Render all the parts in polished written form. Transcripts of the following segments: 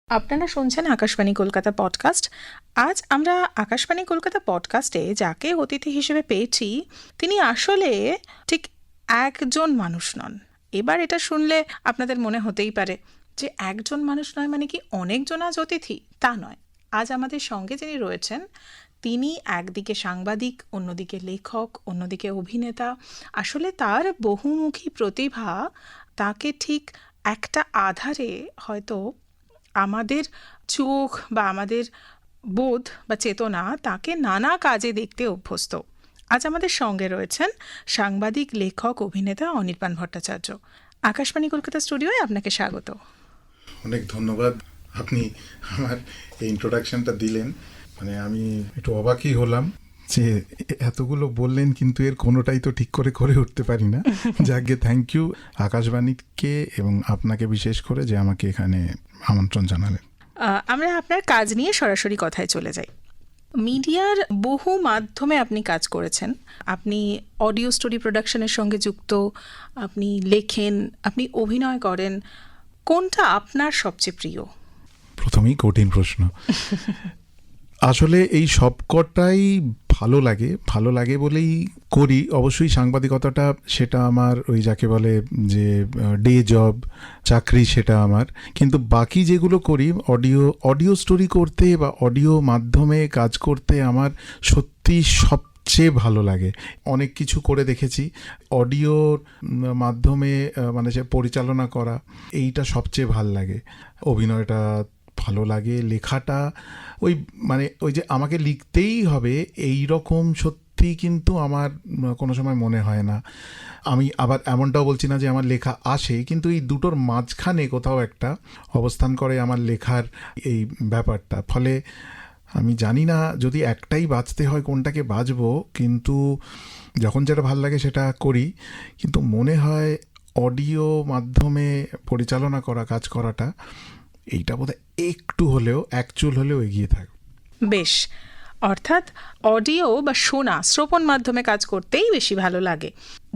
আপনারা শুনছেন আকাশবাণী কলকাতা পডকাস্ট। আজ আমরা আকাশবাণী কলকাতা পডকাস্টে যাকে অতিথি হিসেবে পেয়েছি তিনি আসলে ঠিক একজন মানুষ নন। এবার এটা শুনলে আপনাদের মনে হতেই পারে যে একজন মানুষ নয় মানে কি অনেকজন আজ অতিথি? তা নয়। আজ আমাদের সঙ্গে যিনি রয়েছেন তিনি একদিকে সাংবাদিক, অন্যদিকে লেখক, অন্যদিকে অভিনেতা। আসলে তার বহুমুখী প্রতিভা তাকে ঠিক একটা আধারে হয়তো আমাদের চোখ বা আমাদের বোধ বা চেতনা তাকে নানা কাজে দেখতে অভ্যস্ত। আজ আমাদের সঙ্গে রয়েছেন সাংবাদিক, লেখক, অভিনেতা অনির্বাণ ভট্টাচার্য। আকাশবাণী কলকাতা স্টুডিওয়ে আপনাকে স্বাগত। অনেক ধন্যবাদ, আপনি আমার এই ইন্ট্রোডাকশনটা দিলেন। মানে আমি একটু অবাকই হলাম যে এতগুলো বললেন কিন্তু এর কোনোটাই তো ঠিক করে করে উঠতে পারি না। যাকে থ্যাংক ইউ আকাশবাণীকে এবং আপনাকে বিশেষ করে যে আমাকে এখানে আমন্ত্রণ জানালেন। আমরা আপনার কাজ নিয়ে সরাসরি কথায় চলে যাই। মিডিয়ার বহু মাধ্যমে আপনি কাজ করেছেন। আপনি অডিও স্টোরি প্রোডাকশনের সঙ্গে যুক্ত, আপনি লেখেন, আপনি অভিনয় করেন। কোনটা আপনার সবচেয়ে প্রিয়? প্রথমেই কঠিন প্রশ্ন। আসলে এই সবকটাই ভালো লাগে বলেই করি। অবশ্যই সাংবাদিকতাটা সেটা আমার ওই যাকে বলে যে ডে জব, চাকরি, সেটা আমার। কিন্তু বাকি যেগুলো করি অডিও স্টোরি করতে বা অডিও মাধ্যমে কাজ করতে আমার সত্যি সবচেয়ে ভালো লাগে। অনেক কিছু করে দেখেছি অডিওর মাধ্যমে, মানে যে পরিচালনা করা, এইটা সবচেয়ে ভাল লাগে। অভিনয়টা ভালো লাগে, লেখাটা ওই যে আমাকে লিখতেই হবে এই রকম সত্যি কিন্তু আমার কোনো সময় মনে হয় না। আমি আবার এমনটাও বলছি না যে আমার লেখা আসে, কিন্তু এই দুটোর মাঝখানে কোথাও একটা অবস্থান করে আমার লেখার এই ব্যাপারটা। ফলে আমি জানি না যদি একটাই বাঁচতে হয় কোনটাকে বাঁচবো, কিন্তু যখন যেটা ভালো লাগে সেটা করি। কিন্তু মনে হয় অডিও মাধ্যমে পরিচালনা করা, কাজ করাটা, এইটা বোধহয় একটু হলেও একচুল হলেও এগিয়ে থাকবে। বেশ, অর্থাৎ অডিও বা শোনা, শ্রবণ মাধ্যমে কাজ করতেই বেশি ভালো লাগে।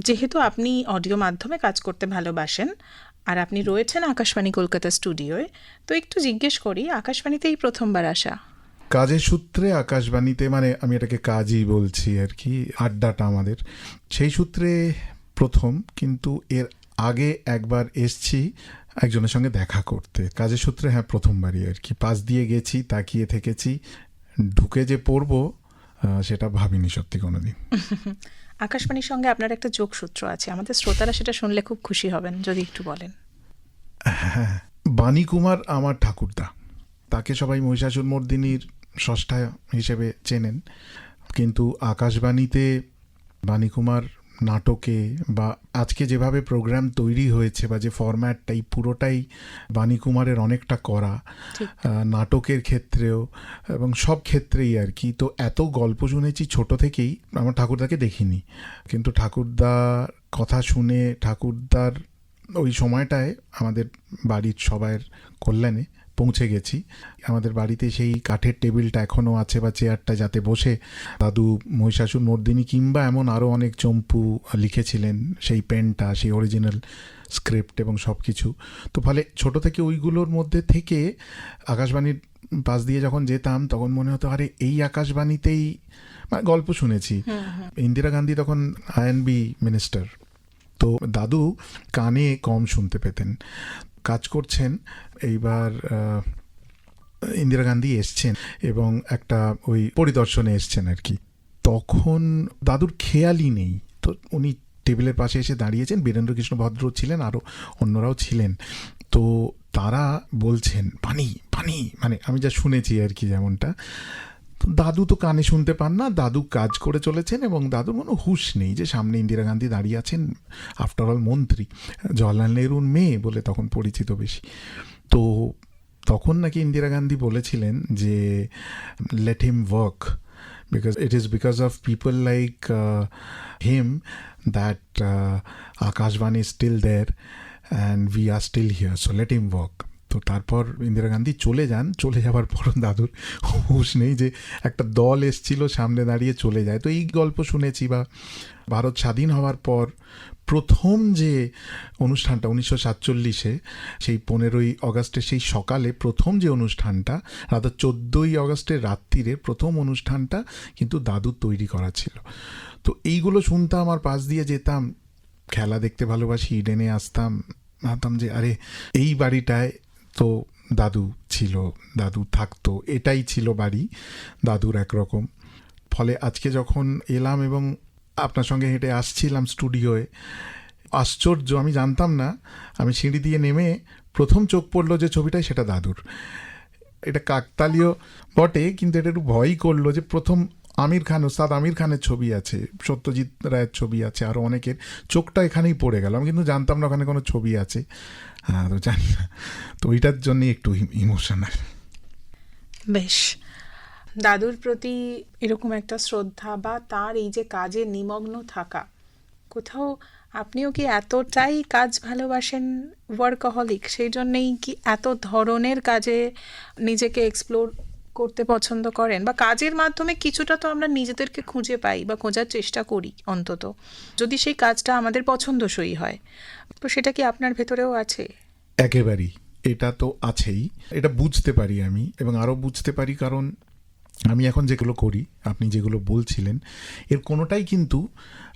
যেহেতু আপনি অডিও মাধ্যমে কাজ করতে ভালোবাসেন আর আপনি রয়েছেন আকাশবাণী কলকাতা স্টুডিওয়, তো একটু জিজ্ঞেস করি, আকাশবাণীতেই প্রথমবার আসা? কাজের সূত্রে আকাশবাণীতে, মানে আমি এটাকে কাজই বলছি আর কি, আড্ডাটা আমাদের সেই সূত্রে প্রথম। কিন্তু এর আগে একবার এসছি একজনের সঙ্গে দেখা করতে, কাজের সূত্রে। হ্যাঁ, প্রথমবারই আর কি। পাশ দিয়ে গেছি, তাকিয়ে থেকেছি, ঢুকে যে পড়বো সেটা ভাবিনি সত্যি কোনোদিন। আকাশবাণীর সঙ্গে আপনার একটা যোগসূত্র আছে, আমাদের শ্রোতারা সেটা শুনলে খুব খুশি হবেন, যদি একটু বলেন। হ্যাঁ, বাণী কুমার আমার ঠাকুরদা। তাকে সবাই মহিষাসুরমর্দিনীর স্রষ্টা হিসেবে চেনেন, কিন্তু আকাশবাণীতে বাণী কুমার নাটকে বা আজকে যেভাবে প্রোগ্রাম তৈরি হয়েছে বা যে ফরম্যাটটাই পুরোটাই বাণী কুমারের অনেকটা করা, নাটকের ক্ষেত্রেও এবং সব ক্ষেত্রেই আর কি। তো এত গল্প শুনেছি ছোট থেকেই, আমার ঠাকুরদাকে দেখিনি, কিন্তু ঠাকুরদার কথা শুনে, ঠাকুরদার ওই সময়টায় আমাদের বাড়ির সবার কল্যাণে পৌঁছে গেছি। আমাদের বাড়িতে সেই কাঠের টেবিলটা এখনও আছে বা চেয়ারটা, যাতে বসে দাদু মহিষাসুরমর্দিনী কিংবা এমন আরও অনেক চম্পু লিখেছিলেন, সেই পেনটা, সেই অরিজিনাল স্ক্রিপ্ট এবং সব কিছু। তো ফলে ছোট থেকে ওইগুলোর মধ্যে থেকে আকাশবাণীর পাশ দিয়ে যখন যেতাম তখন মনে হতো আরে এই আকাশবাণীতেই, মানে গল্প শুনেছি। ইন্দিরা গান্ধী তখন আইএনবি মিনিস্টার, তো দাদু কানে কম শুনতে পেতেন। কাজ করছেন, এইবার ইন্দিরা গান্ধী এসছেন এবং একটা ওই পরিদর্শনে এসছেন আর কি। তখন দাদুর খেয়ালই নেই, তো উনি টেবিলের পাশে এসে দাঁড়িয়েছেন। বীরেন্দ্রকৃষ্ণ ভদ্র ছিলেন, আরও অন্যরাও ছিলেন। তো তারা বলছেন পানি পানি, মানে আমি যা শুনেছি আর কি যেমনটা। তো দাদু তো কানে শুনতে পান না, দাদু কাজ করে চলেছেন এবং দাদুর কোনো হুঁশ নেই যে সামনে ইন্দিরা গান্ধী দাঁড়িয়ে আছেন, আফটার অল মন্ত্রী, জওয়াহরলাল নেহরুর মেয়ে বলে তখন পরিচিত বেশি। তো তখন নাকি ইন্দিরা গান্ধী বলেছিলেন যে let him work, because it is because of people like him that Akashvani is still there and we are still here, so let him work. তো তারপর ইন্দিরা গান্ধী চলে যান। চলে যাওয়ার পর দাদুর হুঁশ নেই যে একটা দল এসছিল, সামনে দাঁড়িয়ে চলে যায়। তো এই গল্প শুনেছি। বা ভারত স্বাধীন হওয়ার পর প্রথম যে অনুষ্ঠানটা 1947-এ সেই 15ই আগস্টে সেই সকালে প্রথম যে অনুষ্ঠানটা, রাত 14ই আগস্টের রাত্রিরে প্রথম অনুষ্ঠানটা কিন্তু দাদুর তৈরি করা ছিল। তো এইগুলো শুনতাম আর পাশ দিয়ে যেতাম, খেলা দেখতে ভালোবাসি, ইডেনে আসতাম, ভাবতাম যে আরে এই বাড়িটায় তো দাদু ছিল, দাদু থাকতো, এটাই ছিল বাড়ি দাদুর একরকম। ফলে আজকে যখন এলাম এবং আপনার সঙ্গে হেঁটে আসছিলাম স্টুডিওয়ে, আশ্চর্য, আমি জানতাম না, আমি সিঁড়ি দিয়ে নেমে প্রথম চোখ পড়লো যে ছবিটাই সেটা দাদুর। এটা কাকতালীয় বটে, কিন্তু এটা একটু ভয়ই করলো যে প্রথম ওস্তাদ আমির খানের ছবি আছে, সত্যজিৎ রায়ের ছবি আছে, আরও অনেকের, চোখটা এখানেই পড়ে গেল। আমি কিন্তু জানতাম না ওখানে কোনো ছবি আছে, হ্যাঁ তো জানি না, তো ওইটার জন্যই একটু ইমোশনাল। বেশ, দাদুর প্রতি এরকম একটা শ্রদ্ধা বা তার এই যে কাজে নিমগ্ন থাকা, কোথাও আপনিও কি এতটাই কাজ ভালোবাসেন, ওয়ার্কাহলিক, সেই জন্যেই কি এত ধরনের কাজে নিজেকে এক্সপ্লোর করতে পছন্দ করেন? বা কাজের মাধ্যমে কিছুটা তো আমরা নিজেদেরকে খুঁজে পাই বা খোঁজার চেষ্টা করি অন্তত, যদি সেই কাজটা আমাদের পছন্দসই হয়। তো সেটা কি আপনার ভেতরেও আছে? একেবারেই, এটা তো আছেই, এটা বুঝতে পারি আমি, এবং আরও বুঝতে পারি কারণ আমি এখন যেগুলো করি, আপনি যেগুলো বলছিলেন, এর কোনোটাই কিন্তু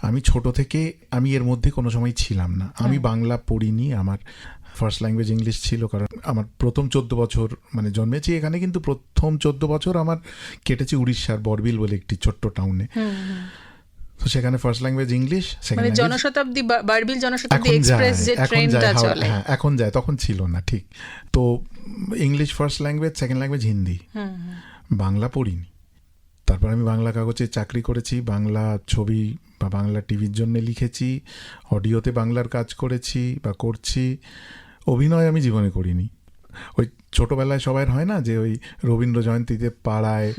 আমি ছোট থেকে আমি এর মধ্যে কোনো সময় ছিলাম না। আমি বাংলা পড়িনি, আমার ফার্স্ট ল্যাঙ্গুয়েজ ইংলিশ ছিল, কারণ আমার প্রথম 14 বছর মানে জন্মেছি এখানে, কিন্তু প্রথম 14 বছর আমার কেটেছে উড়িষ্যার বরবিল বলে একটি ছোট্ট টাউনে। তো সেখানে ফার্স্ট ল্যাঙ্গুয়েজ ইংলিশ, মানে জনশতাব্দী, বারবিল জনশতাব্দী এক্সপ্রেস যে ট্রেনটা চলে, হ্যাঁ এখন যায়, তখন ছিল না, ঠিক। তো English first language, second language Hindi, Bangla পড়িনি। তারপর আমি বাংলা কাগজে চাকরি করেছি, বাংলা ছবি বা বাংলা টিভির জন্য লিখেছি, অডিওতে বাংলার কাজ করেছি বা করছি। অভিনয় আমি জীবনে করিনি। ওই ছোটবেলায় সবাই হয় না যে ওই রবীন্দ্র জয়ন্তীতে পাড়ায়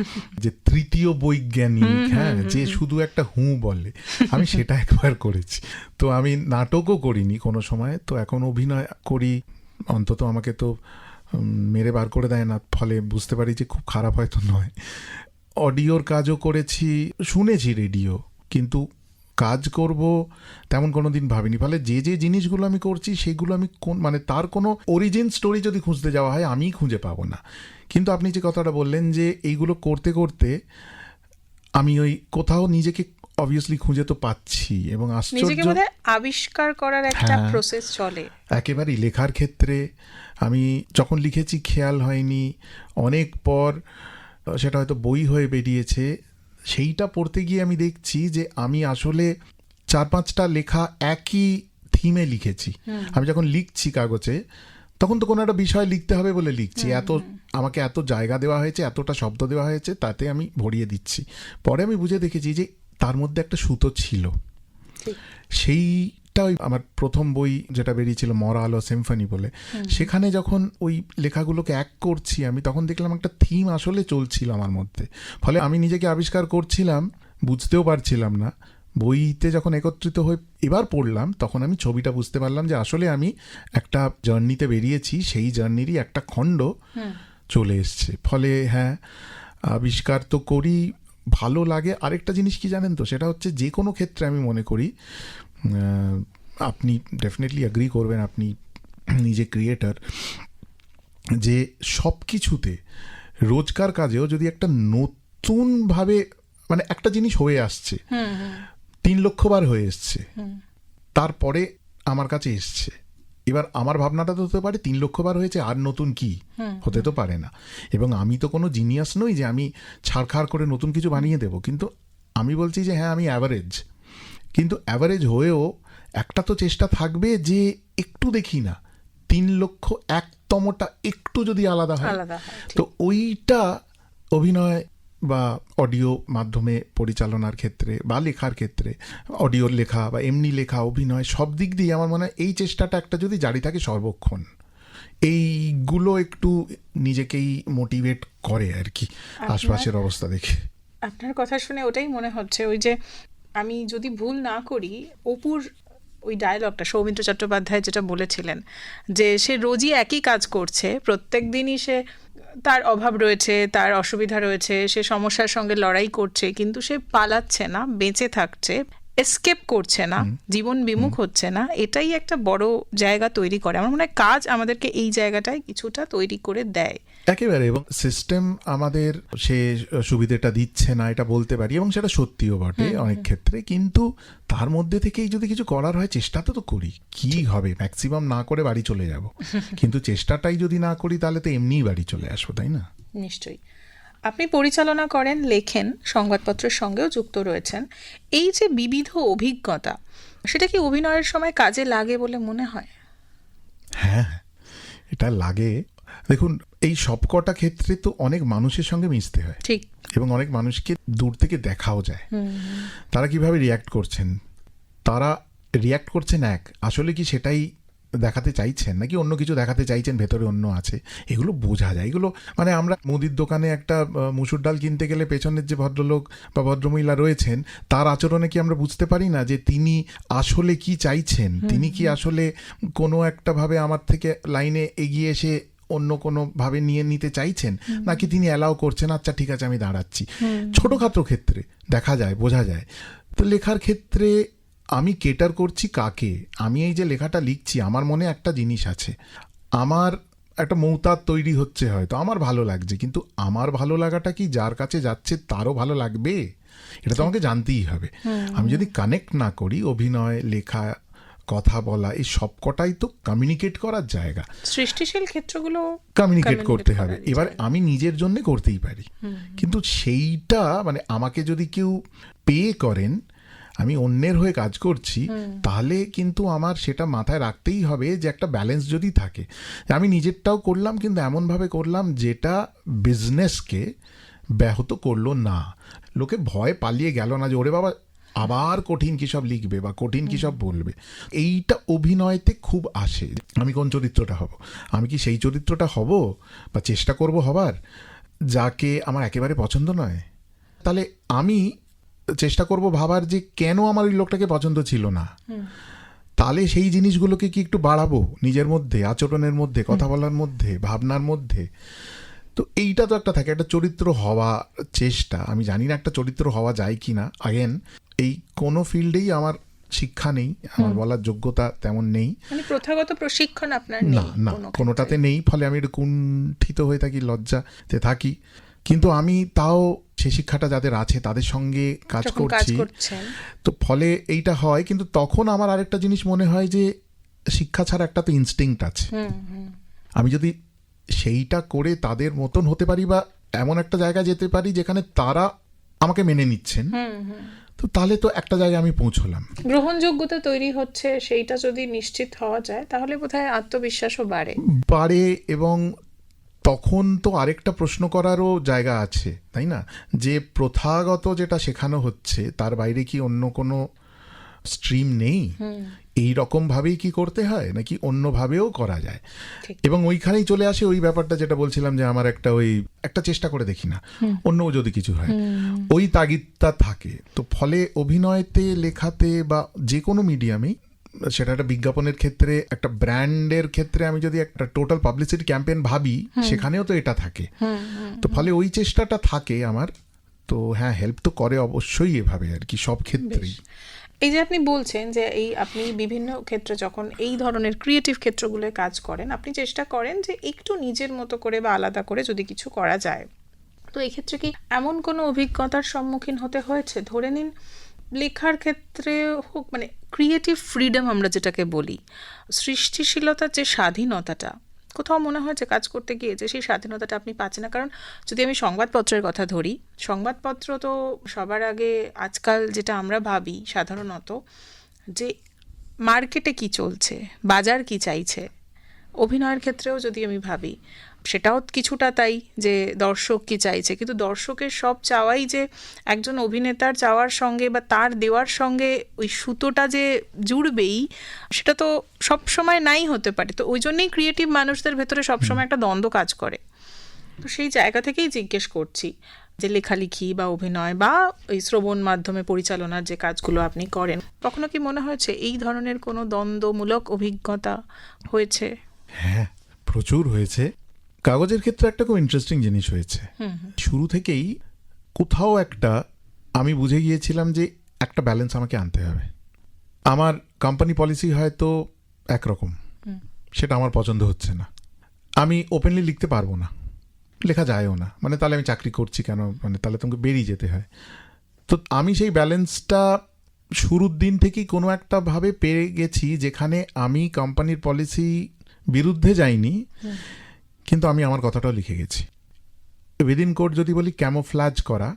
যে তৃতীয় বৈজ্ঞানিক, হ্যাঁ, যে শুধু একটা বলে, আমি সেটা একবার করেছি। তো আমি নাটকও করিনি কোনো সময়। তো এখন অভিনয় করি, অন্তত আমাকে তো মেরে বার করে দেয় না, ফলে বুঝতে পারি যে খুব খারাপ হয়তো নয়। অডিওর কাজও করেছি, শুনেছি রেডিও, কিন্তু কাজ করব তেমন কোনো দিন ভাবিনি। ফলে যে যে জিনিসগুলো আমি করছি সেগুলো আমি মানে তার কোনো অরিজিন স্টোরি যদি খুঁজতে যাওয়া হয় আমি খুঁজে পাবো না। কিন্তু আপনি যে কথাটা বললেন যে এইগুলো করতে করতে আমি ওই কোথাও নিজেকে অবভিয়াসলি খুঁজে তো পাচ্ছি, এবং আশ্চর্য আবিষ্কার করার একটা প্রসেস চলে একেবারেই। লেখার ক্ষেত্রে আমি যখন লিখেছি খেয়াল হয়নি, অনেক পর সেটা হয়তো বই হয়ে বেরিয়েছে, সেইটা পড়তে গিয়ে আমি দেখছি যে আমি আসলে 4-5টা লেখা একই থিমে লিখেছি। আমি যখন লিখছি কাগজে, তখন তো কোনো একটা বিষয় লিখতে হবে বলে লিখছি, আমাকে এত জায়গা দেওয়া হয়েছে, এতটা শব্দ দেওয়া হয়েছে, তাতে আমি ভরিয়ে দিচ্ছি। পরে আমি বুঝে দেখেছি যে তার মধ্যে একটা সুতো ছিল। সেইটা ওই আমার প্রথম বই যেটা বেরিয়েছিল মরা আলো সিম্ফনি বলে, সেখানে যখন ওই লেখাগুলোকে এক করছি আমি, তখন দেখলাম একটা থিম আসলে চলছিল আমার মধ্যে। ফলে আমি নিজেকে আবিষ্কার করছিলাম, বুঝতেও পারছিলাম না। বইতে যখন একত্রিত হয়ে এবার পড়লাম, তখন আমি ছবিটা বুঝতে পারলাম যে আসলে আমি একটা জার্নিতে বেরিয়েছি, সেই জার্নিরই একটা খণ্ড চলে এসছে। ফলে হ্যাঁ, আবিষ্কার তো করি, ভালো লাগে। আরেকটা জিনিস কি জানেন তো, সেটা হচ্ছে যে কোনো ক্ষেত্রে আমি মনে করি, আপনি ডেফিনেটলি অ্যাগ্রি করবেন, আপনি নিজে ক্রিয়েটার, যে সব কিছুতে রোজকার কাজেও যদি একটা নতুনভাবে মানে একটা জিনিস হয়ে আসছে, 3 লক্ষ বার হয়ে এসছে, তারপরে আমার কাছে এসছে, এবার আমার ভাবনাটা তো হতে পারে 3 লক্ষ বার হয়েছে, আর নতুন কি হতে তো পারে না। এবং আমি তো কোনো জিনিয়াস নই যে আমি ছাড়খাড় করে নতুন কিছু বানিয়ে দেব, কিন্তু আমি বলছি যে হ্যাঁ আমি অ্যাভারেজ, কিন্তু অ্যাভারেজ হয়েও একটা তো চেষ্টা থাকবে যে একটু দেখি না 3 লক্ষ 1তমটা একটু যদি আলাদা হয়, তো ওইটা অভিনয় বা অডিও মাধ্যমে পরিচালনার ক্ষেত্রে বা লেখার ক্ষেত্রে, অডিওর লেখা বা এমনি লেখা, অভিনয়, সব দিক দিয়ে আমার মনে হয় এই চেষ্টাটা একটা যদি জারি থাকে সর্বক্ষণ, এইগুলো একটু নিজেকেই মোটিভেট করে আর কি আশপাশের অবস্থা দেখে। আপনার কথা শুনে ওটাই মনে হচ্ছে, ওই যে আমি যদি ভুল না করি, অপুর ওই ডায়লগটা সৌমিত্র চট্টোপাধ্যায় যেটা বলেছিলেন যে সে রোজই একই কাজ করছে, প্রত্যেক দিনই সে তার অভাব রয়েছে, তার অসুবিধা রয়েছে, সে সমস্যার সঙ্গে লড়াই করছে, কিন্তু সে পালাচ্ছে না, বেঁচে থাকছে, এসকেপ করছে না, জীবন বিমুখ হচ্ছে না, এটাই একটা বড় জায়গা তৈরি করে। আমার মনে হয় কাজ আমাদেরকে এই জায়গাটায় কিছুটা তৈরি করে দেয়। একেবারে, এবং সিস্টেম আমাদের সে সুবিধাটা দিচ্ছে না এটা বলতে পারি, এবং সেটা সত্যিও বটে অনেক ক্ষেত্রে, কিন্তু তার মধ্যে থেকেই যদি কিছু করার হয় চেষ্টা তো করি। কি হবে, ম্যাক্সিমাম না করে বাড়ি চলে যাব, কিন্তু চেষ্টাটাই যদি না করি তাহলে তো এমনিই বাড়ি চলে আসবো, তাই না? নিশ্চয়ই। আপনি পরিচালনা করেন, লেখেন, সংবাদপত্রের সঙ্গেও যুক্ত রয়েছেন। এই যে বিবিধ অভিজ্ঞতা, সেটা কি অভিনয়ের সময় কাজে লাগে বলে মনে হয়? হ্যাঁ, এটা লাগে। দেখুন, এই সবকটা ক্ষেত্রে তো অনেক মানুষের সঙ্গে মিশতে হয়, ঠিক। এবং অনেক মানুষকে দূর থেকে দেখাও যায় তারা কিভাবে রিয়্যাক্ট করছেন। তারা রিয়্যাক্ট করছেন আসলে কি সেটাই দেখাতে চাইছেন নাকি অন্য কিছু দেখাতে চাইছেন, ভেতরে অন্য আছে, এগুলো বোঝা যায়। এগুলো মানে আমরা মুদির দোকানে একটা মুসুর ডাল কিনতে গেলে পেছনের যে ভদ্রলোক বা ভদ্রমহিলা রয়েছেন তার আচরণে কি আমরা বুঝতে পারি না যে তিনি আসলে কি চাইছেন, তিনি কি আসলে কোনো একটা ভাবে আমার থেকে লাইনে এগিয়ে এসে অন্য কোনো ভাবে নিয়ে নিতে চাইছেন, নাকি তিনি অ্যালাউ করছেন, আচ্ছা ঠিক আছে আমি দাঁড়াচ্ছি। ছোটোখাটো ক্ষেত্রে দেখা যায়, বোঝা যায়। তো লেখার ক্ষেত্রে আমি কেটার করছি কাকে? আমি এই যে লেখাটা লিখছি, আমার মনে একটা জিনিস আছে, আমার একটা মৌতাদ তৈরি হচ্ছে, হয়তো আমার ভালো লাগছে, কিন্তু আমার ভালো লাগাটা কি যার কাছে যাচ্ছে তারও ভালো লাগবে? এটা তো আমাকে জানতেই হবে। আমি যদি কানেক্ট না করি, অভিনয়, লেখা, কথা বলা, এই সবকটাই তো কমিউনিকেট করার জায়গা, সৃষ্টিশীল ক্ষেত্রগুলো কমিউনিকেট করতে হবে। এবার আমি নিজের জন্য করতেই পারি, কিন্তু সেইটা মানে আমাকে যদি কেউ পে করেন, আমি অন্যের হয়ে কাজ করছি, তাহলে কিন্তু আমার সেটা মাথায় রাখতেই হবে যে একটা ব্যালেন্স যদি থাকে, আমি নিজেরটাও করলাম কিন্তু এমনভাবে করলাম যেটা বিজনেসকে ব্যাহত করলো না, লোকে ভয় পালিয়ে গেল না যে ওরে বাবা আবার কঠিন কী সব লিখবে বা কঠিন কী সব বলবে। এইটা অভিনয়তে খুব আসে। আমি কোন চরিত্রটা হব, আমি কি সেই চরিত্রটা হব বা চেষ্টা করব হবার যাকে আমার একেবারে পছন্দ নয়? তাহলে আমি চেষ্টা করব ভাবার যে কেন আমার ওই লোকটাকে পছন্দ ছিল না, তাহলে সেই জিনিসগুলোকে কি একটু বাড়াবো নিজের মধ্যে, আচরণের মধ্যে, কথা বলার মধ্যে, ভাবনার মধ্যে। তো এইটা তো একটা থাকে, একটা চরিত্র হওয়া চেষ্টা। আমি জানি না একটা চরিত্র হওয়া যায় কি না। আগেন, এই কোনো ফিল্ডেই আমার শিক্ষা নেই, আমার বলার যোগ্যতা তেমন নেই, মানে প্রথাগত প্রশিক্ষণ আপনার না নেই না কোনোটাতে নেই, ফলে আমি একটু কুণ্ঠিত হয়ে থাকি, লজ্জাতে থাকি। কিন্তু আমি তাও সে শিক্ষাটা যাদের আছে তাদের সঙ্গে কাজ করছি, তো ফলে এইটা হয়। কিন্তু তখন আমার আরেকটা জিনিস মনে হয় যে শিক্ষা ছাড়া একটা তো ইনস্টিংক্ট আছে, আমি যদি সেইটা করে তাদের মতন হতে পারি বা এমন একটা জায়গায় যেতে পারি যেখানে তারা আমাকে মেনে নিচ্ছেন, তো তাহলে তো একটা জায়গায় আমি পৌঁছলাম, গ্রহণযোগ্যতা তৈরি হচ্ছে, সেইটা যদি নিশ্চিত হওয়া যায় তাহলে বোধহয় আত্মবিশ্বাসও বাড়ে। এবং তখন তো আরেকটা প্রশ্ন করারও জায়গা আছে, তাই না, যে প্রথাগত যেটা শেখানো হচ্ছে তার বাইরে কি অন্য কোনো স্ট্রিম নেই, এই রকম ভাবেই কি করতে হয় নাকি অন্যভাবেও করা যায়? এবং ওইখানেই চলে আসে ওই ব্যাপারটা যেটা বলছিলাম যে আমার একটা চেষ্টা করে দেখি না, অন্যও যদি কিছু হয়, ওই তাগিদটা থাকে। তো ফলে অভিনয়তে, লেখাতে বা যে কোনো মিডিয়ামেই, সেটা একটা বিজ্ঞাপনের ক্ষেত্রে, একটা ব্র্যান্ডের ক্ষেত্রে, আমি যদি একটা টোটাল পাবলিসিটি ক্যাম্পেইন ভাবি, সেখানেও তো এটা থাকে। তো ফলে ওই চেষ্টাটা থাকে আমার। তো হ্যাঁ, হেল্প তো করে অবশ্যই এভাবে আর কি, সব ক্ষেত্রেই। এই যে আপনি বলছেন যে আপনি বিভিন্ন ক্ষেত্রে যখন এই ধরনের ক্রিয়েটিভ ক্ষেত্রগুলোয় কাজ করেন, আপনি চেষ্টা করেন যে একটু নিজের মতো করে বা আলাদা করে যদি কিছু করা যায়। তো এই ক্ষেত্রে কি এমন কোনো অভিজ্ঞতার সম্মুখীন হতে হয়েছে? ধরে নিন লেখার ক্ষেত্রে হোক, মানে ক্রিয়েটিভ ফ্রিডম আমরা যেটাকে বলি, সৃষ্টিশীলতার যে স্বাধীনতাটা, কোথাও মনে হয় যে কাজ করতে গিয়ে যে সেই স্বাধীনতাটা আপনি পাচ্ছেন না। কারণ যদি আমি সংবাদপত্রের কথা ধরি, সংবাদপত্র তো সবার আগে আজকাল যেটা আমরা ভাবি সাধারণত, যে মার্কেটে কি চলছে, বাজার কি চাইছে। অভিনয়ের ক্ষেত্রেও যদি আমি ভাবি, সেটাও কিছুটা তাই, যে দর্শক কি চাইছে, কিন্তু দর্শকের সব চাওয়াই যে একজন অভিনেতার চাওয়ার সঙ্গে বা তার দেওয়ার সঙ্গে ওই সুতোটা যে জুড়বেই, সেটা তো সব সময় নাই হতে পারে। তো ওই জন্যই ক্রিয়েটিভ মানুষদের ভেতরে সবসময় একটা দ্বন্দ্ব কাজ করে। তো সেই জায়গা থেকেই জিজ্ঞেস করছি যে লেখালেখি বা অভিনয় বা এই শ্রবণ মাধ্যমে পরিচালনার যে কাজগুলো আপনি করেন, কখনো কি মনে হয়েছে এই ধরনের কোনো দ্বন্দ্বমূলক অভিজ্ঞতা হয়েছে? হ্যাঁ, প্রচুর হয়েছে। কাগজের ক্ষেত্রে একটা খুব ইন্টারেস্টিং জিনিস হয়েছে। শুরু থেকেই কোথাও একটা আমি বুঝে গিয়েছিলাম যে একটা ব্যালেন্স আমাকে আনতে হবে। আমার কোম্পানি পলিসি হয়তো একরকম, সেটা আমার পছন্দ হচ্ছে না, আমি ওপেনলি লিখতে পারবো না, লেখা যায়ও না, মানে তাহলে আমি চাকরি করছি কেন, মানে তাহলে তোমাকে বেরিয়ে যেতে হয়। তো আমি সেই ব্যালেন্সটা শুরুর দিন থেকেই কোনো একটা ভাবে পেয়ে গেছি, যেখানে আমি কোম্পানির পলিসি বিরুদ্ধে যাইনি, কিন্তু আমি আমার কথাটাও লিখে গেছি। উইদিন কোড যদি বলি ক্যামোফ্লাজ করা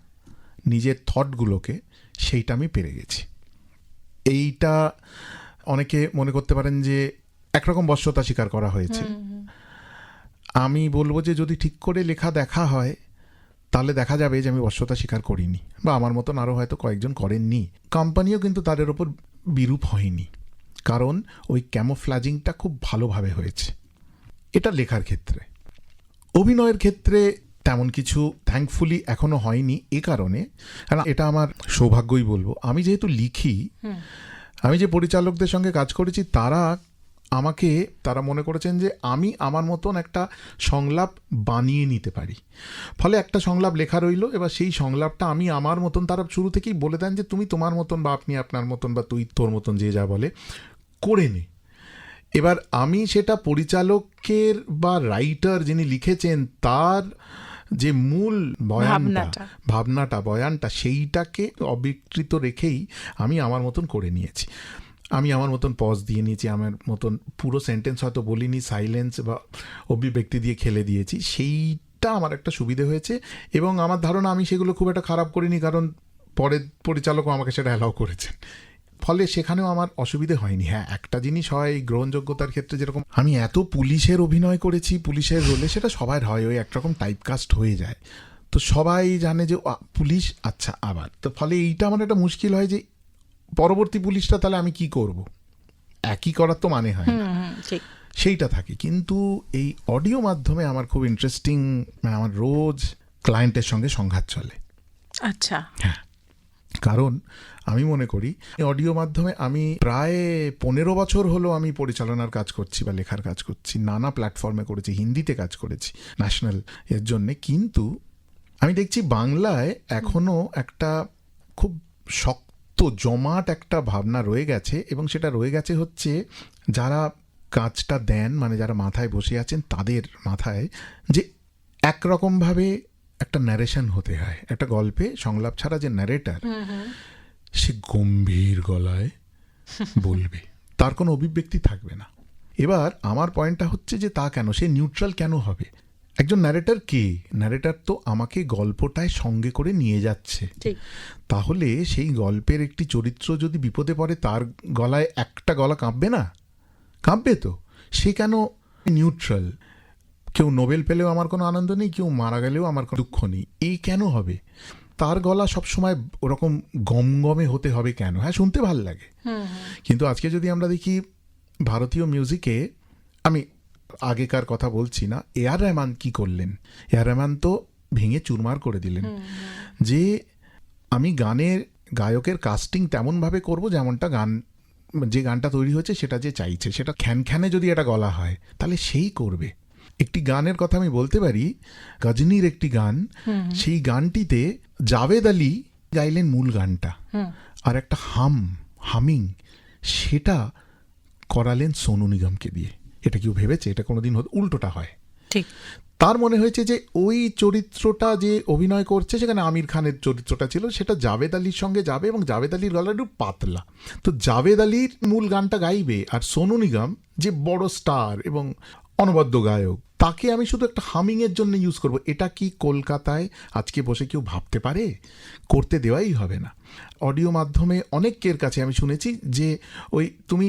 নিজের থটগুলোকে, সেইটা আমি পেরে গেছি। এইটা অনেকে মনে করতে পারেন যে একরকম বশ্যতা স্বীকার করা হয়েছে। আমি বলবো যে যদি ঠিক করে লেখা দেখা হয় তাহলে দেখা যাবে যে আমি বশ্যতা স্বীকার করিনি, বা আমার মতন আরও হয়তো কয়েকজন করেননি। কোম্পানিও কিন্তু তাদের ওপর বিরূপ হয়নি, কারণ ওই ক্যামোফ্লাজিংটা খুব ভালোভাবে হয়েছে। এটা লেখার ক্ষেত্রে। অভিনয়ের ক্ষেত্রে তেমন কিছু থ্যাঙ্কফুলি এখনো হয়নি, এ কারণে, কারণ এটা আমার সৌভাগ্যই বলবো, আমি যেহেতু লিখি, আমি যে পরিচালকদের সঙ্গে কাজ করেছি তারা মনে করেছেন যে আমি আমার মতন একটা সংলাপ বানিয়ে নিতে পারি। ফলে একটা সংলাপ লেখা রইল, এবার সেই সংলাপটা আমি আমার মতন, তারা শুরু থেকেই বলে দেন যে তুমি তোমার মতন, বা আপনি আপনার মতন, বা তুই তোর মতন, যে যা বলে করে নে। এবার আমি সেটা পরিচালকের বা রাইটার যিনি লিখেছেন তার যে মূল ভাবনাটা বয়ানটা, সেইটাকে অবিকৃত রেখেই আমি আমার মতন করে নিয়েছি। আমি আমার মতন পজ দিয়ে নিয়েছি, আমার মতন পুরো সেন্টেন্স হয়তো বলিনি, সাইলেন্স বা অভিব্যক্তি দিয়ে খেলে দিয়েছি। সেইটা আমার একটা সুবিধে হয়েছে, এবং আমার ধারণা আমি সেগুলো খুব একটা খারাপ করিনি, কারণ পরের পরিচালকও আমাকে সেটা অ্যালাউ করেছেন। ফলে সেখানেও আমার অসুবিধে হয়নি। হ্যাঁ, একটা জিনিস হয় গ্রহণযোগ্যতার ক্ষেত্রে, যেরকম আমি এত পুলিশের অভিনয় করেছি, পুলিশের রোলে, সেটা সবার হয়, ওই একরকম টাইপকাস্ট হয়ে যায়। তো সবাই জানে যে পুলিশ, আচ্ছা আবার, তো ফলে এইটা আমার একটা মুশকিল হয় যে পরবর্তী পুলিশটা তাহলে আমি কি করব, একই করার তো মানে হয় না, সেইটা থাকে। কিন্তু এই অডিও মাধ্যমে আমার খুব ইন্টারেস্টিং, আমার রোজ ক্লায়েন্টের সঙ্গে সংঘাত চলে। আচ্ছা, হ্যাঁ, কারণ আমি মনে করি অডিও মাধ্যমে আমি প্রায় 15 বছর হলো আমি পরিচালনার কাজ করছি বা লেখার কাজ করছি, নানা প্ল্যাটফর্মে করেছি, হিন্দিতে কাজ করেছি ন্যাশনাল এর জন্যে, কিন্তু আমি দেখছি বাংলায় এখনো একটা খুব শক্ত জমাট একটা ভাবনা রয়ে গেছে, এবং সেটা রয়ে গেছে হচ্ছে যারা কাজটা দেন, মানে যারা মাথায় বসে আছেন তাদের মাথায়, যে একরকমভাবে একটা ন্যারেশন হতে হয়। একটা গল্পে সংলাপ ছাড়া যে ন্যারেটার, সে গম্ভীর গলায় বলবে, তার কোনো অভিব্যক্তি থাকবে না। এবার আমার পয়েন্টটা হচ্ছে যে তা কেন, সে নিউট্রাল কেন হবে? একজন ন্যারেটার কে? ন্যারেটার তো আমাকে গল্পটায় সঙ্গে করে নিয়ে যাচ্ছে। তাহলে সেই গল্পের একটি চরিত্র যদি বিপদে পড়ে, তার গলায় একটা গলা কাঁপবে না? কাঁপবে তো। সে কেন নিউট্রাল? কেউ নোবেল পেলেও আমার কোনো আনন্দ নেই, কেউ মারা গেলেও আমার কোনো দুঃখ নেই, এই কেন হবে? তার গলা সবসময় ওরকম গমগমে হতে হবে কেন? হ্যাঁ, শুনতে ভাল লাগে, কিন্তু আজকে যদি আমরা দেখি ভারতীয় মিউজিকে, আমি আগেকার কথা বলছি না, এআর রহমান কি করলেন? এআর রহমান তো ভেঙে চুরমার করে দিলেন যে আমি গায়কের কাস্টিং তেমনভাবে করব যেমনটা যে গানটা তৈরি হয়েছে সেটা যে চাইছে, সেটা খ্যানখ্যানে যদি এটা গলা হয় তাহলে সেই করবে। একটি গানের কথা আমি বলতে পারি, গজনীর একটি গান, সেই গানটিতে জাভেদ আলী গাইলেন মূল গানটা, আর একটা হামিং সেটা করালেন সোনু নিগমকে দিয়ে। এটা কেউ ভেবেছে এটা কোনোদিন উল্টোটা হয়? ঠিক। তার মনে হয়েছে যে ওই চরিত্রটা যে অভিনয় করছে, সেখানে আমির খানের চরিত্রটা ছিল, সেটা জাভেদ আলীর সঙ্গে যাবে, এবং জাভেদ আলীর গলা একটু পাতলা, তো জাভেদ আলীর মূল গানটা গাইবে, আর সোনু নিগম যে বড় স্টার এবং অনবদ্য গায়ক, তাকে আমি শুধু একটা হামিংয়ের জন্য ইউজ করব। এটা কি কলকাতায় আজকে বসে কেউ ভাবতে পারে? করতে দেওয়াই হবে না। অডিও মাধ্যমে অনেকের কাছে আমি শুনেছি যে ওই তুমি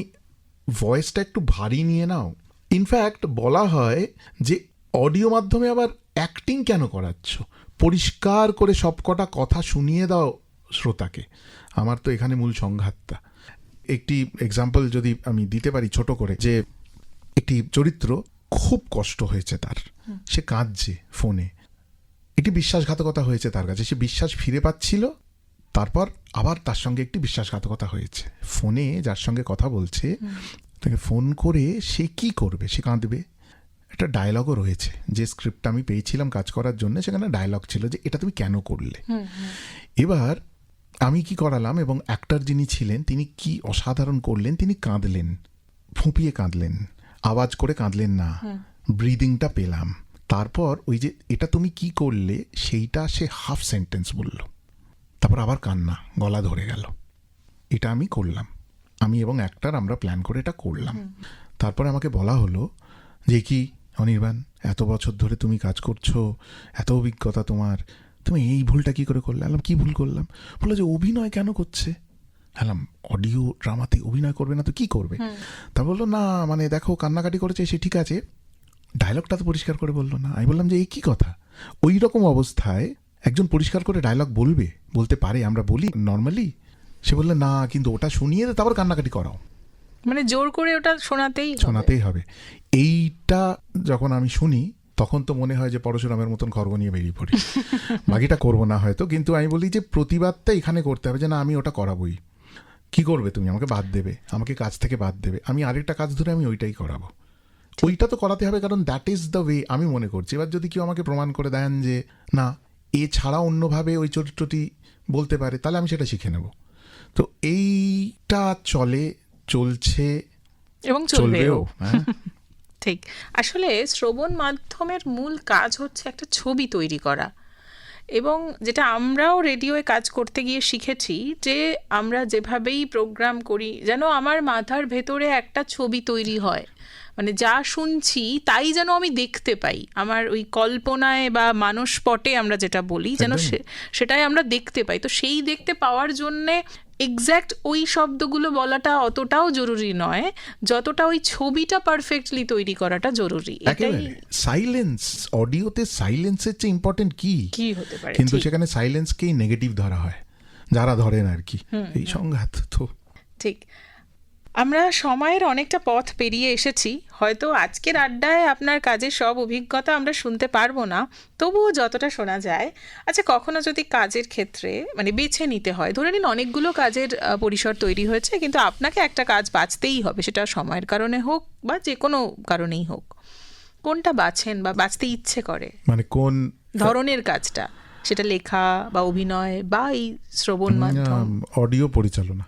ভয়েসটা একটু ভারী নিয়ে নাও। ইনফ্যাক্ট বলা হয় যে অডিও মাধ্যমে আবার অ্যাক্টিং কেন করাচ্ছ, পরিষ্কার করে সবকটা কথা শুনিয়ে দাও শ্রোতাকে। আমার তো এখানে মূল সংঘাতটা। একটি এক্সাম্পল যদি আমি দিতে পারি ছোট করে, যে একটি চরিত্র খুব কষ্ট হয়েছে তার, সে কাঁদছে ফোনে, একটি বিশ্বাসঘাতকতা হয়েছে তার কাছে, সে বিশ্বাস ফিরে পাচ্ছিল, তারপর আবার তার সঙ্গে একটি বিশ্বাসঘাতকতা হয়েছে। ফোনে যার সঙ্গে কথা বলছে তাকে ফোন করে সে কি করবে? সে কাঁদবে। একটা ডায়লগও রয়েছে, যে স্ক্রিপ্টটা আমি পেয়েছিলাম কাজ করার জন্য, সেখানে ডায়লগ ছিল যে এটা তুমি কেন করলে। এবার আমি কি করালাম, এবং অ্যাক্টর যিনি ছিলেন তিনি কি অসাধারণ করলেন, তিনি কাঁদলেন, ফুঁপিয়ে কাঁদলেন, আওয়াজ করে কাঁদলেন না, ব্রিদিংটা পেলাম। তারপর ওই যে এটা তুমি কি করলে সেইটা সে হাফ সেন্টেন্স বলল, তারপর আবার কান্না, গলা ধরে গেল। এটা আমি করলাম, আমি এবং অ্যাক্টর আমরা প্ল্যান করে এটা করলাম। তারপরে আমাকে বলা হলো যে কি অনির্বাণ, এত বছর ধরে তুমি কাজ করছো, এত অভিজ্ঞতা তোমার, তুমি এই ভুলটা কি করে করলে? আলাম কি ভুল করলাম? বললো যে অভিনয় কেন করছে? আলাম অডিও ড্রামাতে অভিনয় করবে না তো কি করবে? তা বললো না মানে দেখো কান্নাকাটি করেছে সে ঠিক আছে, ডায়লগটা তো পরিষ্কার করে বললো না। আমি বললাম যে এই কি কথা, ওই রকম অবস্থায় একজন পরিষ্কার করে ডায়লগ বলতে পারে, আমরা বলি নর্মালি? সে বললো না, কিন্তু ওটা শুনিয়ে তারপর কান্নাকাটি করাও, মানে জোর করে ওটা শোনাতেই হবে। এইটা যখন আমি শুনি তখন তো মনে হয় যে পরশুরামের মতন খড়গ নিয়ে বেরিয়ে পড়ি, বাকিটা করবো না হয়তো, কিন্তু আমি বলি যে প্রতিবাদটা এখানে করতে হবে যে না আমি ওটা করাবোই। কি করবে তুমি? আমাকে বাদ দেবে, আমাকে কাজ থেকে বাদ দেবে, আমি আরেকটা কাজ ধরে আমি ওইটাই করাবো। ওইটা তো করাতে হবে, কারণ দ্যাট ইজ দ্য ওয়ে আমি মনে করছি। এবার যদি কেউ আমাকে প্রমাণ করে দেন যে না এছাড়া অন্যভাবে ওই চরিত্রটি বলতে পারে, তাহলে আমি সেটা শিখে নেব। তো এইটা চলছে এবং চলবেও। হ্যাঁ ঠিক। আসলে শ্রবণ মাধ্যমের মূল কাজ হচ্ছে একটা ছবি তৈরি করা, এবং যেটা আমরাও রেডিওয়ে কাজ করতে গিয়ে শিখেছি যে আমরা যেভাবেই প্রোগ্রাম করি যেন আমার মাথার ভেতরে একটা ছবি তৈরি হয়, মানে যা শুনছি তাই যেন আমি দেখতে পাই, আমার ওই কল্পনায় বা মানসপটে আমরা যেটা বলি যেন সেটাই আমরা দেখতে পাই। তো সেই দেখতে পাওয়ার জন্যে এক্স্যাক্ট ওই শব্দগুলো বলাটা অতটাও জরুরি নয় যতটা ওই ছবিটা পারফেক্টলি তৈরি করাটা জরুরি। এটাই সাইলেন্স, অডিওতে সাইলেন্সের চেয়ে ইম্পর্টেন্ট কি হতে পারে, কিন্তু সেখানে সাইলেন্সকেই নেগেটিভ ধরা হয়, যারা ধরেন আর কি। এই সংঘাত তো ঠিক। আমরা সময়ের অনেকটা পথ পেরিয়ে এসেছি, হয়তো আজকের আড্ডায় আপনার কাজের সব অভিজ্ঞতা আমরা শুনতে পারবো না, তবুও যতটা শোনা যায়। আচ্ছা, কখনো যদি কাজের ক্ষেত্রে মানে বেছে নিতে হয়, ধরে নিন অনেকগুলো কাজের পরিসর তৈরি হয়েছে, কিন্তু আপনাকে একটা কাজ বাছতেই হবে, সেটা সময়ের কারণে হোক বা যে কোনো কারণেই হোক, কোনটা বাছেন বা বাছতে ইচ্ছে করে? মানে কোন ধরনের কাজটা, সেটা লেখা বা অভিনয় বা এই শ্রবণ মাধ্যম? অডিও পরিচালনা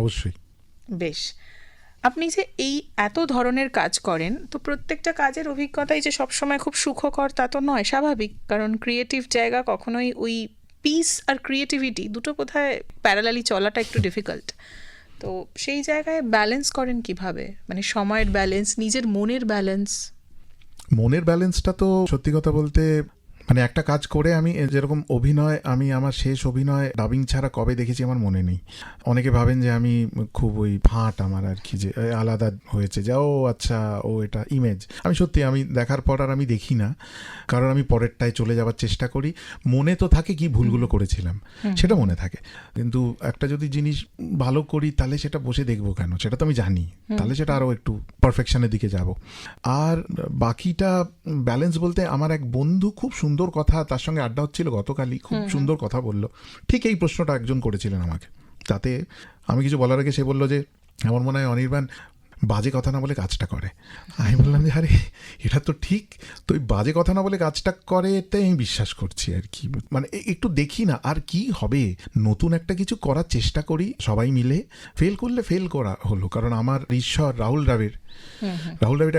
অবশ্যই। বেশ। আপনি যে এই এত ধরনের কাজ করেন, তো প্রত্যেকটা কাজের অভিজ্ঞতাই যে সবসময় খুব সুখকর তা তো নয়, স্বাভাবিক, কারণ ক্রিয়েটিভ জায়গা কখনোই ওই পিস আর ক্রিয়েটিভিটি দুটো কোথায় প্যারালালি চলাটা একটু ডিফিকাল্ট। তো সেই জায়গায় ব্যালেন্স করেন কিভাবে, মানে সময়ের ব্যালেন্স, নিজের মনের ব্যালেন্সটা তো সত্যি কথা বলতে মানে একটা কাজ করে আমি যেরকম অভিনয়, আমি আমার শেষ অভিনয় ডাবিং ছাড়া কবে দেখেছি আমার মনে নেই। অনেকে ভাবেন যে আমি খুব ওই ফাঁট আমার আর কি, যে আলাদা হয়েছে যে ও আচ্ছা ও এটা ইমেজ। আমি সত্যি আমি দেখার পর আর আমি দেখি না, কারণ আমি পরেরটায় চলে যাওয়ার চেষ্টা করি। মনে তো থাকে কি ভুলগুলো করেছিলাম, সেটা মনে থাকে, কিন্তু একটা যদি জিনিস ভালো করি তাহলে সেটা বসে দেখবো কেন, সেটা তো আমি জানি, তাহলে সেটা আরও একটু পারফেকশনের দিকে যাব। আর বাকিটা ব্যালেন্স বলতে আমার এক বন্ধু খুব সুন্দর কথা, তার সঙ্গে আড্ডা হচ্ছিল গতকালই, খুব সুন্দর কথা বলল, ঠিক এই প্রশ্নটা একজন করেছিলেন আমাকে, তাতে আমি কিছু বলার আগে সে বলল যে আমার মনে হয় অনির্বাণ বাজে কথা না বলে কাজটা করে। আমি বললাম যে আরে এটা তো ঠিক, তো ওই বাজে কথা না বলে কাজটা করে এটাই আমি বিশ্বাস করছি আর কি, মানে একটু দেখি না আর কি হবে, নতুন একটা কিছু করার চেষ্টা করি সবাই মিলে, ফেল করলে ফেল করা হলো। কারণ আমার ঈশ্বর রাহুল দ্রাবিড়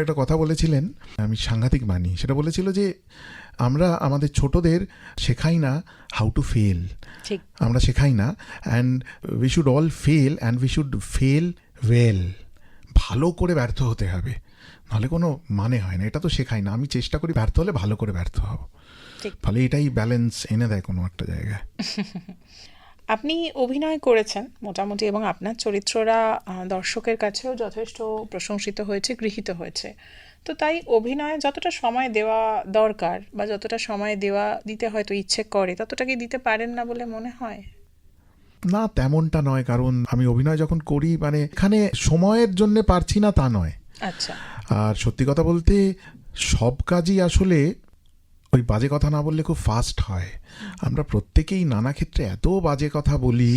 একটা কথা বলেছিলেন, আমি সাংঘাতিক মানি, সেটা বলেছিল যে আমরা আমাদের ছোটদের শেখাই না হাউ টু ফেল, আমরা শেখাই না, and we should all fail and we should fail well, ভালো করে ব্যর্থ হতে হবে, নাহলে কোনো মানে হয় না, এটা তো শেখাই না। আমি চেষ্টা করি ব্যর্থ হলে ভালো করে ব্যর্থ হব, ফলে এটাই ব্যালেন্স এনে দেয় কোনো একটা জায়গায়। আপনি অভিনয় করেছেন মোটামুটি, এবং আপনার চরিত্ররা দর্শকের কাছেও যথেষ্ট প্রশংসিত হয়েছে, গৃহীত হয়েছে। তো তাই অভিনয়ে যতটা সময় দেওয়া দরকার বা যতটা সময় দিতে হয়তো ইচ্ছে করে, ততটা কি দিতে পারেন না বলে মনে হয়? না, তেমনটা নয়, কারণ আমি অভিনয় যখন করি মানে এখানে সময়ের জন্য পারছি না তা নয়। আচ্ছা। আর সত্যি কথা বলতে সব কাজই আসলে ওই বাজে কথা না বললে খুব ফাস্ট হয়। আমরা প্রত্যেকেই নানা ক্ষেত্রে এত বাজে কথা বলি,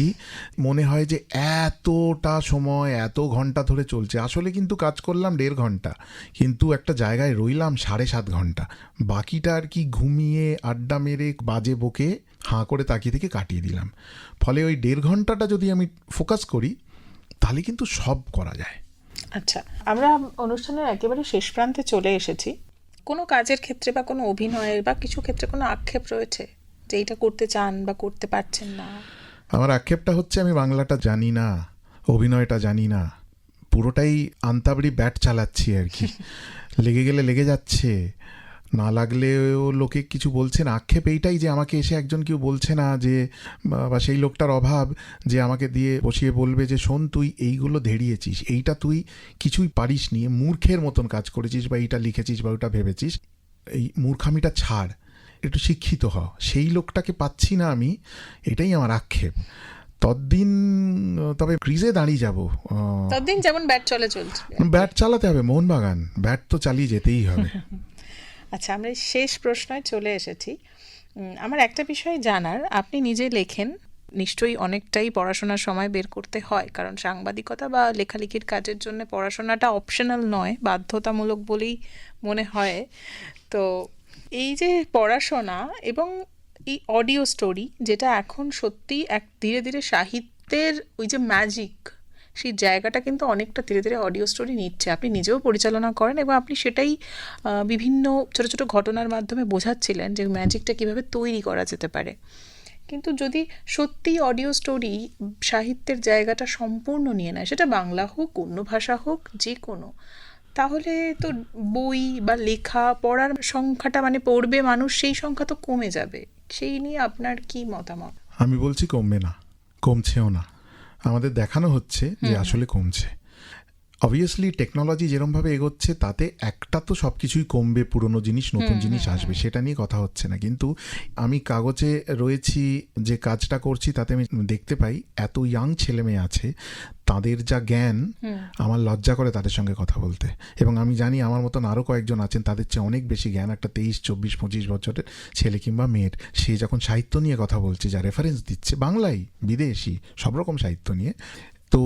মনে হয় যে এতটা সময় এত ঘন্টা ধরে চলছে, আসলে কিন্তু কাজ করলাম 1.5 ঘন্টা, কিন্তু একটা জায়গায় রইলাম 7.5 ঘন্টা, বাকিটা আর কি ঘুমিয়ে আড্ডা মেরে বাজে বকে হাঁ করে তাকিয়ে থেকে কাটিয়ে দিলাম। ফলে ওই 1.5 ঘন্টাটা যদি আমি ফোকাস করি তাহলে কিন্তু সব করা যায়। আচ্ছা, আমরা অনুষ্ঠানের একেবারে শেষ প্রান্তে চলে এসেছি। কোনো কাজের ক্ষেত্রে বা কোনো অভিনয়ের বা কিছু ক্ষেত্রে কোনো আক্ষেপ রয়েছে যে এইটা করতে চান বা করতে পারছেন না? আমার আক্ষেপটা হচ্ছে আমি বাংলাটা জানি না, অভিনয়টা জানি না, পুরোটাই আন্তাবড়ি ব্যাট চালাচ্ছি আর কি। লেগে গেলে লেগে যাচ্ছে, না লাগলেও লোকে কিছু বলছে না। আক্ষেপ এইটাই যে আমাকে এসে একজন কেউ বলছে না, যে বা সেই লোকটার অভাব যে আমাকে দিয়ে বসিয়ে বলবে যে শোন তুই এইগুলো ধেড়িয়েছিস, এইটা তুই কিছুই পারিস নি, মূর্খের মতন কাজ করেছিস, বা এইটা লিখেছিস বা ওটা ভেবেছিস, এই মূর্খামিটা ছাড়, একটু শিক্ষিত হ। সেই লোকটাকে পাচ্ছি না আমি, এটাই আমার আক্ষেপ। ততদিন তবে ক্রিজে দাঁড়িয়ে যাব, ততদিন যেমন ব্যাট চলছে। ব্যাট চালাতে হবে, মোহনবাগান ব্যাট তো চালিয়ে যেতেই হবে। আচ্ছা, আমরা শেষ প্রশ্নয় চলে এসেছি। আমার একটা বিষয় জানার, আপনি নিজে লেখেন, নিশ্চয়ই অনেকটাই পড়াশোনার সময় বের করতে হয়, কারণ সাংবাদিকতা বা লেখালেখির কাজের জন্য পড়াশোনাটা অপশনাল নয়, বাধ্যতামূলক বলেই মনে হয়। তো এই যে পড়াশোনা এবং এই অডিও স্টোরি, যেটা এখন সত্যি এক ধীরে ধীরে সাহিত্যের ওই যে ম্যাজিক, সেই জায়গাটা কিন্তু অনেকটা ধীরে ধীরে অডিও স্টোরি নিচ্ছে। আপনি নিজেও পরিচালনা করেন এবং আপনি সেটাই বিভিন্ন ছোট ছোট ঘটনার মাধ্যমে বোঝাচ্ছিলেন যে ম্যাজিকটা কীভাবে তৈরি করা যেতে পারে। কিন্তু যদি সত্যি অডিও স্টোরি সাহিত্যের জায়গাটা সম্পূর্ণ নিয়ে নেয়, সেটা বাংলা হোক, অন্য ভাষা হোক, যে কোনো, তাহলে তো বই বা লেখা পড়ার সংখ্যাটা, মানে পড়বে মানুষ, সেই সংখ্যা তো কমে যাবে। সেই নিয়ে আপনার কি মতামত? আমি বলছি কমবে না, কমছেও না, আমাদের দেখানো হচ্ছে যে আসলে কমছে। অবভিয়াসলি টেকনোলজি যেরমভাবে এগোচ্ছে তাতে একটা তো সব কিছুই কমবে, পুরনো জিনিস নতুন জিনিস আসবে, সেটা নিয়ে কথা হচ্ছে না। কিন্তু আমি কাগজে রয়েছি, যে কাজটা করছি তাতে আমি দেখতে পাই এত ইয়াং ছেলে মেয়ে আছে, তাদের যা জ্ঞান, আমার লজ্জা করে তাদের সঙ্গে কথা বলতে। এবং আমি জানি আমার মতন আরও কয়েকজন আছেন, তাদের চেয়ে অনেক বেশি জ্ঞান, একটা 23, 24, 25 বছরের ছেলে কিংবা মেয়ের, সে যখন সাহিত্য নিয়ে কথা বলছে, যা রেফারেন্স দিচ্ছে, বাংলায় বিদেশি সব রকম সাহিত্য নিয়ে, তো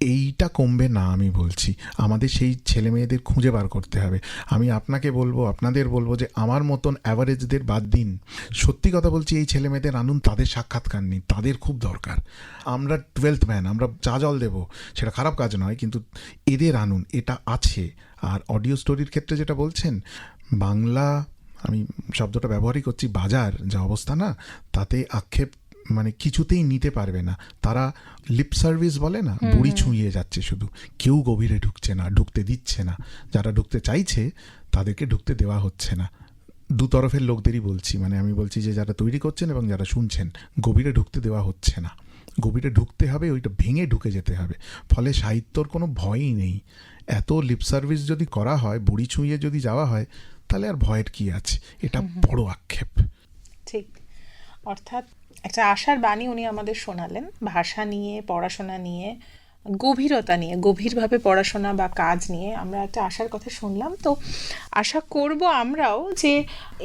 এইটা কমবে না। আমি বলছি আমাদের সেই ছেলে মেয়েদের খুঁজে বার করতে হবে। আমি আপনাকে বলবো, আপনাদের বলবো যে আমার মতন অ্যাভারেজদের বাদ দিন, সত্যি কথা বলছি, এই ছেলে মেয়েদের আনুন, তাদের সাক্ষাৎকার নিন, তাদের খুব দরকার। আমরা 12th ম্যান, আমরা চা জল দেবো, সেটা খারাপ কাজ নয়, কিন্তু এদের আনুন, এটা আছে। আর অডিও স্টোরির ক্ষেত্রে যেটা বলছেন, বাংলা, আমি শব্দটা ব্যবহারই করছি, বাজার যা অবস্থা না, তাতে আক্ষেপ মানে কিছুতেই নিতে পারবে না। তারা লিপ সার্ভিস বলে না, বুড়ি ছুঁয়ে যাচ্ছে, শুধু কেউ গভীরে ঢুকছে না, ঢুকতে দিচ্ছে না। যারা ঢুকতে চাইছে তাদেরকে ঢুকতে দেওয়া হচ্ছে না। দু তরফের লোকদেরই বলছি, মানে আমি বলছি যে যারা তৈরি করছেন এবং যারা শুনছেন, গভীরে ঢুকতে দেওয়া হচ্ছে না। গভীরে ঢুকতে হবে, ওইটা ভেঙে ঢুকে যেতে হবে। ফলে সাহিত্যর কোনো ভয়ই নেই। এত লিপ সার্ভিস যদি করা হয়, বুড়ি ছুঁয়ে যদি যাওয়া হয়, তাহলে আর ভয়ের কি আছে? এটা বড় আক্ষেপ। ঠিক, অর্থাৎ একটা আশার বাণী উনি আমাদের শোনালেন, ভাষা নিয়ে, পড়াশোনা নিয়ে, গভীরতা নিয়ে, গভীরভাবে পড়াশোনা বা কাজ নিয়ে আমরা একটা আশার কথা শুনলাম। তো আশা করব আমরাও যে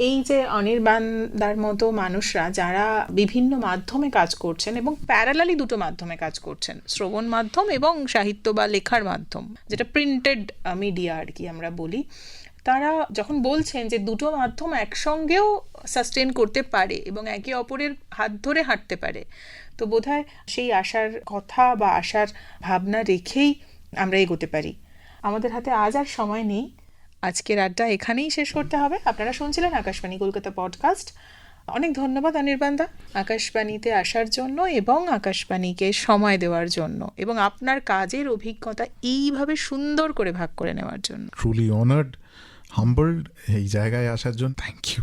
এই যে অনির্বাণদার মতো মানুষরা যারা বিভিন্ন মাধ্যমে কাজ করছেন এবং প্যারালালি দুটো মাধ্যমে কাজ করছেন, শ্রবণ মাধ্যম এবং সাহিত্য বা লেখার মাধ্যম, যেটা প্রিন্টেড মিডিয়া আর কি আমরা বলি, তারা যখন বলছেন যে দুটো মাধ্যম একসঙ্গেও সাস্টেন করতে পারে এবং একে অপরের হাত ধরে হাঁটতে পারে, তো বোধহয় সেই আশার কথা বা আশার ভাবনা রেখেই আমরা এগোতে পারি। আমাদের হাতে আজ আর সময় নেই, আজকের আড্ডা এখানেই শেষ করতে হবে। আপনারা শুনছিলেন আকাশবাণী কলকাতা পডকাস্ট। অনেক ধন্যবাদ অনির্বাণদা আকাশবাণীতে আসার জন্য এবং আকাশবাণীকে সময় দেওয়ার জন্য এবং আপনার কাজের অভিজ্ঞতা এইভাবে সুন্দর করে ভাগ করে নেওয়ার জন্য। ট্রুলি অনার্ড, হাম্বলড এই জায়গায় আসার জন্য থ্যাংক ইউ।